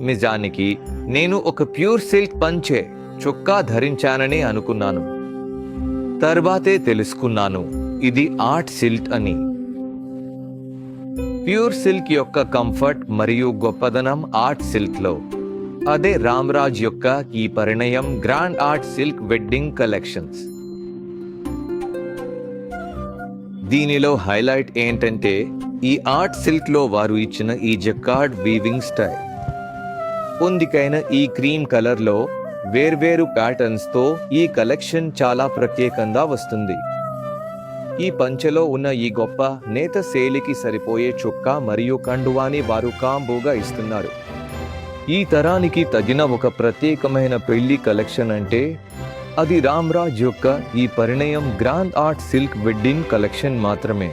నిజానికి నేను ఒక ప్యూర్ సిల్క్ పంచె చొక్కా ధరించానని అనుకున్నాను. తర్వాతే తెలుసుకున్నాను ఇది ఆర్ట్ సిల్క్ అని. ప్యూర్ సిల్క్ యొక్క కంఫర్ట్ మరియు గొప్పదనం ఆర్ట్ సిల్క్లో. అదే రామ్రాజ్ యొక్క ఈ Parinayam grand art silk wedding collections. దీనిలో హైలైట్ ఏంటంటే ఈ ఆర్ట్ సిల్క్ లో వారు ఇచ్చిన ఈ జకార్డ్ వీవింగ్ స్టైల్. పొందికైన ఈ క్రీమ్ కలర్ లో వేర్వేరు ప్యాటర్న్స్ తో ఈ కలెక్షన్ చాలా ప్రత్యేకంగా వస్తుంది. ఈ పంచెలో ఉన్న ఈ గొప్ప నేత శైలికి సరిపోయే చొక్కా మరియు కండువాని వారు కాంబోగా ఇస్తున్నారు. ఈ తరానికి తగిన ఒక ప్రత్యేకమైన పెళ్లి కలెక్షన్ అంటే అది రామ్రాజ్ యొక్క ఈ Parinayam grand art silk wedding collection మాత్రమే.